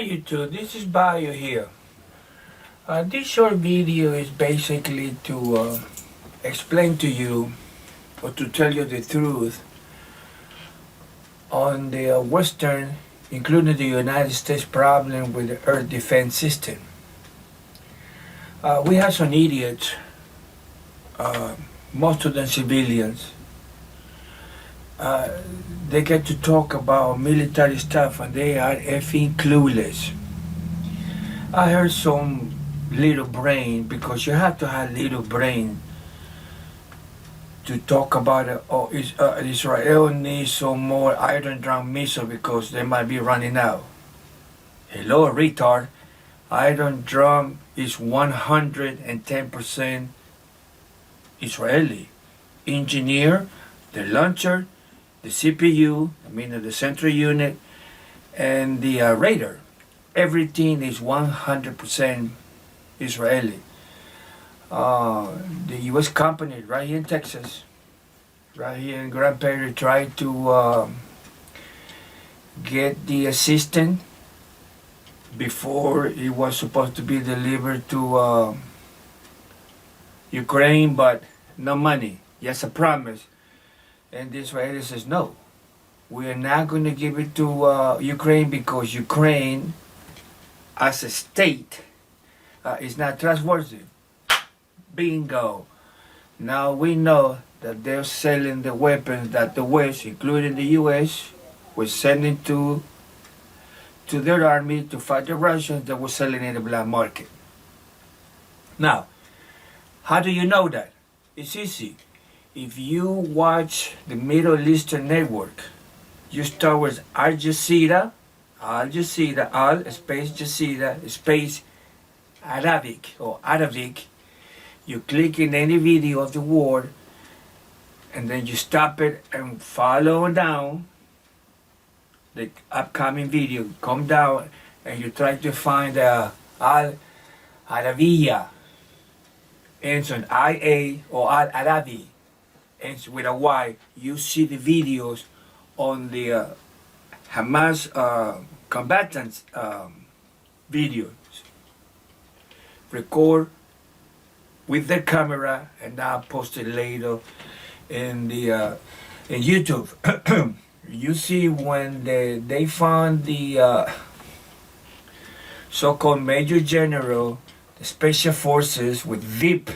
Hi YouTube, this is Bio here. This short video is basically to explain to you or to tell you the truth on the Western, including the United States, problem with the Earth defense system. We have some idiots, most of them civilians. They get to talk about military stuff and they are effing clueless. I heard some little brain, because you have to have little brain to talk about it. Oh, Israel needs some more Iron Dome missile because they might be running out. Hello, retard. Iron Dome is 110% Israeli. Engineer, the launcher, the CPU, the central unit, and the radar. Everything is 100% Israeli. The U.S. company right here in Texas, right here in Grand Prairie, tried to get the assistant before it was supposed to be delivered to Ukraine, but no money. Yes, a promise. And the Israeli says, no, we are not going to give it to Ukraine because Ukraine, as a state, is not trustworthy. Bingo. Now we know that they're selling the weapons that the West, including the U.S., was sending to their army to fight the Russians that were selling in the black market. Now, how do you know that? It's easy. If you watch the Middle Eastern network, you start with Al Jazeera, space Jazeera, space Arabic or Arabic. You click in any video of the world, and then you stop it and follow down the upcoming video. Come down and you try to find Al Arabiya, ends on IA or Al Arabi, ends with a Y. You see the videos on the Hamas combatants videos. Record with their camera and now post it later in the in YouTube. You see when they found the so-called Major General, the Special Forces with VIP.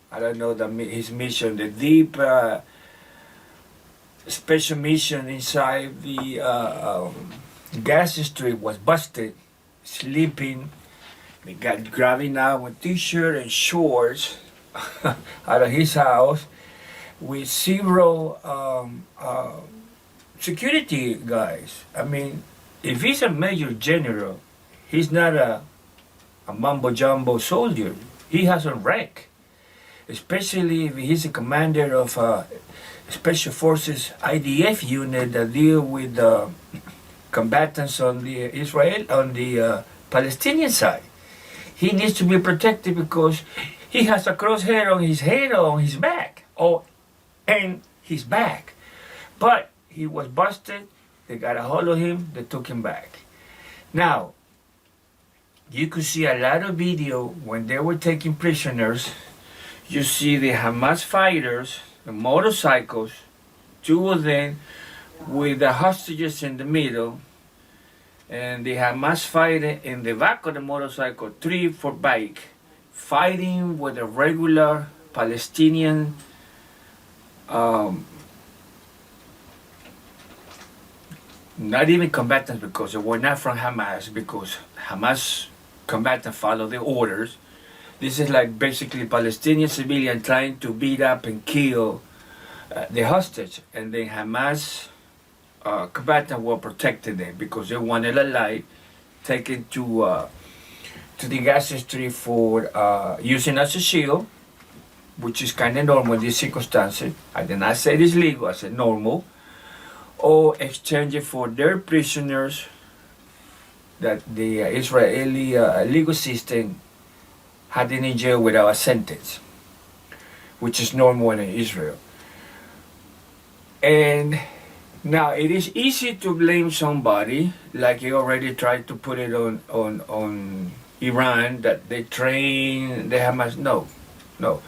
I don't know his mission. The VIP special mission inside the gas street was busted, sleeping. They got grabbing out with t-shirt and shorts out of his house with zero security guys. If he's a major general, he's not a mumbo jumbo soldier. He has a rank, especially if he's a commander of special forces IDF unit that deal with combatants on the Palestinian side. He needs to be protected because he has a crosshair on his head or on his back, and his back. But he was busted. They got a hold of him. They took him back. Now, you could see a lot of video when they were taking prisoners. You see the Hamas fighters, the motorcycles, two of them with the hostages in the middle, and the Hamas fighting in the back of the motorcycle, 3 for bike, fighting with a regular Palestinian not even combatants, because they were not from Hamas, because Hamas combatants follow the orders. This is like basically Palestinian civilian trying to beat up and kill the hostage, and then Hamas combatants were protecting them because they wanted alive, taken to the gas street for using as a shield, which is kind of normal in these circumstances. I did not say it's legal, I said normal, or exchange it for their prisoners that the Israeli legal system had in jail without a sentence, which is normal in Israel. And Now it is easy to blame somebody, like you already tried to put it on Iran, that they train, they have much. No, no.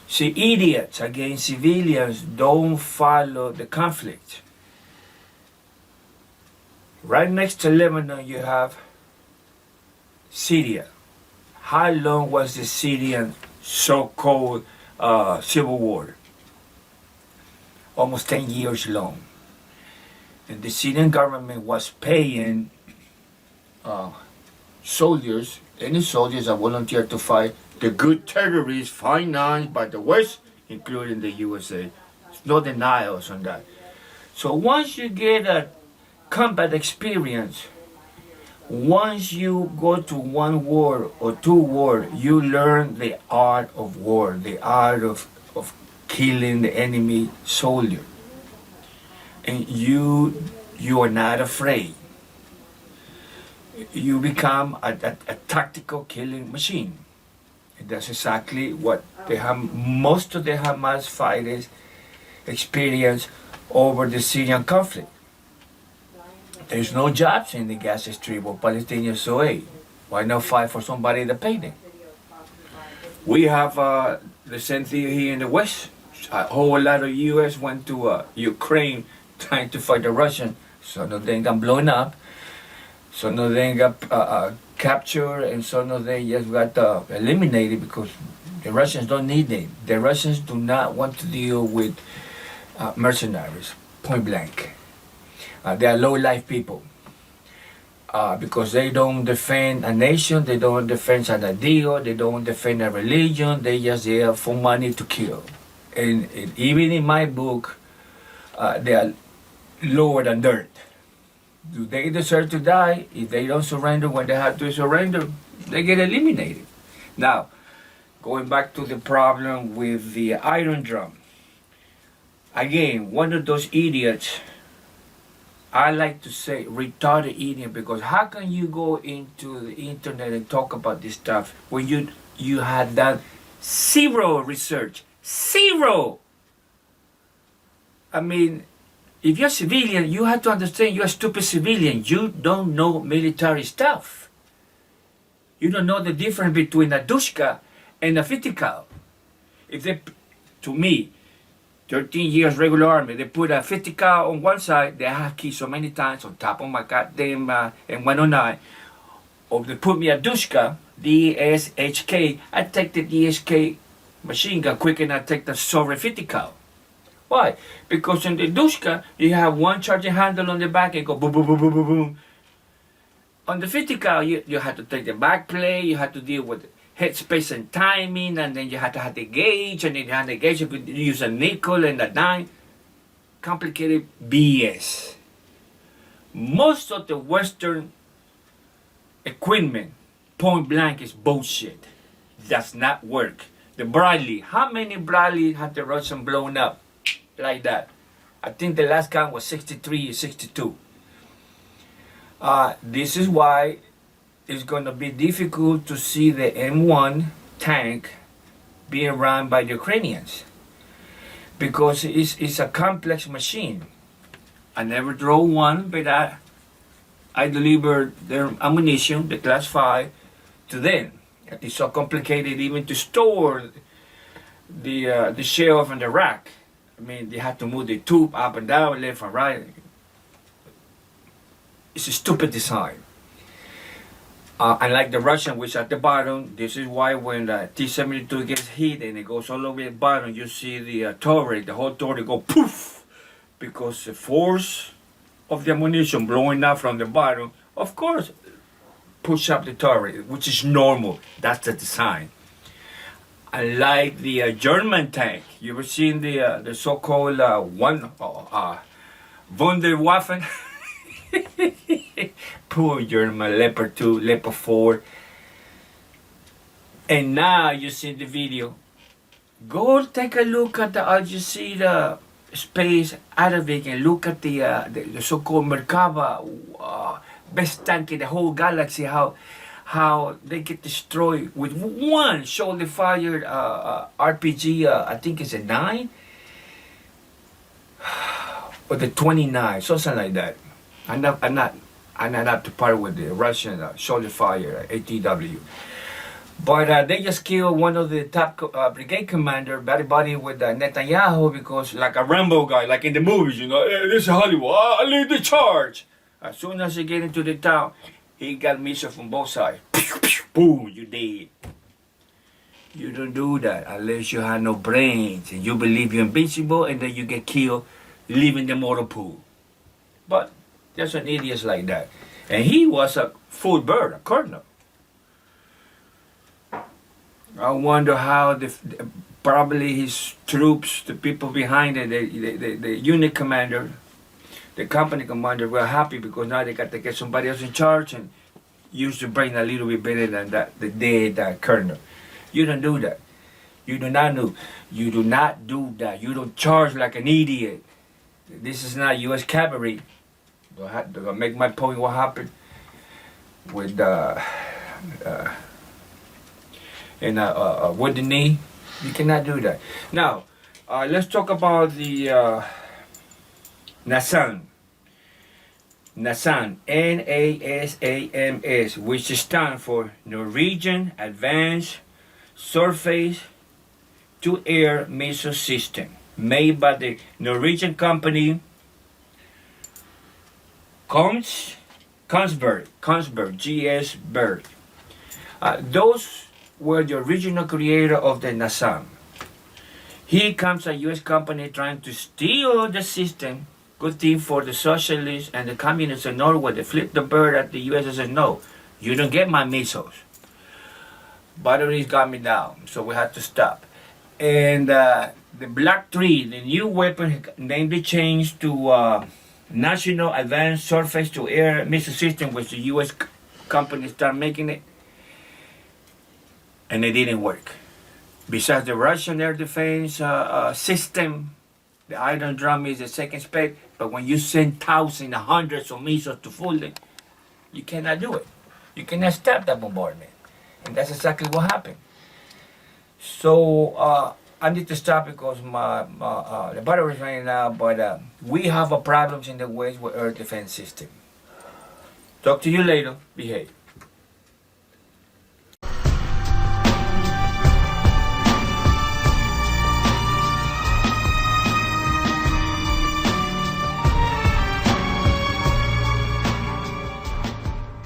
See, idiots against civilians don't follow the conflict. Right next to Lebanon, you have Syria. How long was the Syrian so-called civil war? Almost 10 years long. And the Syrian government was paying uh, soldiers, any soldiers that volunteered to fight the good terrorists financed by the West, including the USA. There's no denials on that. So once you get a combat experience, once you go to one war or two wars, you learn the art of war, the art of killing the enemy soldier. And you are not afraid. You become a tactical killing machine. And that's exactly what most of the Hamas fighters experience over the Syrian conflict. There's no jobs in the Gaza Strip or Palestinians, so hey, why not fight for somebody to pay them? We have the same thing here in the West. A whole lot of U.S. went to Ukraine trying to fight the Russians. Some of them got blown up. Some of them got captured, and some of them just got eliminated because the Russians don't need them. The Russians do not want to deal with mercenaries, point blank. They are low-life people because they don't defend a nation, they don't defend an ideal, they don't defend a religion, they just there for money to kill. And even in my book, they are lower than dirt. Do they deserve to die? If they don't surrender when they have to surrender, they get eliminated. Now, going back to the problem with the Iron Drum. Again, one of those idiots, I like to say retarded idiot, because how can you go into the internet and talk about this stuff when you had done zero research? Zero! I mean, if you're a civilian, you have to understand you're a stupid civilian. You don't know military stuff. You don't know the difference between a dushka and a 50 cal. If they, to me, 13 years regular army, they put a 50 cal on one side, they have key so many times on top of my goddamn M109. Or they put me a dushka, DSHK, I take the DSK machine gun quick and I take the Soviet 50 cal. Why? Because in the dushka, you have one charging handle on the back and go boom, boom, boom, boom, boom, boom. On the 50 cal, you have to take the back plate, you have to deal with headspace and timing, and then you have to have the gauge, and then you have the gauge, you could use a nickel and a dime. Complicated BS. Most of the Western equipment, point blank, is bullshit. Does not work. The Bradley, how many Bradley have the Russian blown up like that? I think the last count was 63 or 62. This is why it's going to be difficult to see the M1 tank being run by the Ukrainians, because it's a complex machine. I never drove one, but I delivered their ammunition, the class 5, to them. It's so complicated even to store the shelf and the rack. I mean, they have to move the tube up and down, left and right. It's a stupid design. Unlike the Russian, which at the bottom, this is why when the T-72 gets hit and it goes all the way at the bottom, you see the turret, the whole turret go poof, because the force of the ammunition blowing up from the bottom, of course, push up the turret, which is normal. That's the design. Unlike the German tank, you ever seen the so-called Wunderwaffen? Poor German, Leopard 2, Leopard 4. And now you see the video. Go take a look at the Al Jazeera space Arabic and look at the so-called Merkaba, best tank in the whole galaxy, how they get destroyed with one shoulder-fired RPG, I think it's a 9. or the 29, something like that. I'm not up to par with the Russian shoulder fire ATW. But they just killed one of the top brigade commander, buddy with Netanyahu, because like a Rambo guy, like in the movies, hey, this is Hollywood, I lead the charge. As soon as he get into the town, he got missiles from both sides. Pew, pew, boom, you dead. You don't do that unless you have no brains and you believe you're invincible, and then you get killed, leaving the mortal pool. But there's an idiot like that. And he was a full bird, a colonel. I wonder how probably his troops, the people behind it, the unit commander, the company commander were happy because now they got to get somebody else in charge and use the brain a little bit better than the dead colonel. You don't do that. You do not do. You do not do that. You don't charge like an idiot. This is not U.S. cavalry. To make my point, what happened with with the knee? You cannot do that. Now, let's talk about the NASAMS. NASAMS, NASAMS, which stands for Norwegian Advanced Surface to Air Missile System, made by the Norwegian company Kongsberg, GS Berg. Those were the original creator of the NASAMS. Here comes a U.S. company trying to steal the system. Good thing for the socialists and the communists in Norway. They flipped the bird at the U.S. and said, no, you don't get my missiles. Batteries got me down, so we had to stop. And the Black 3, the new weapon, named the change to National Advanced Surface to Air Missile System, which the U.S. company started making it. And it didn't work. Besides the Russian air defense system, the Iron Drum is the second spec, but when you send thousands, hundreds of missiles to fool them, you cannot do it. You cannot stop that bombardment. And that's exactly what happened. So I need to stop because the battery is running out, but we have a problems in the West with air defense system. Talk to you later. Behave.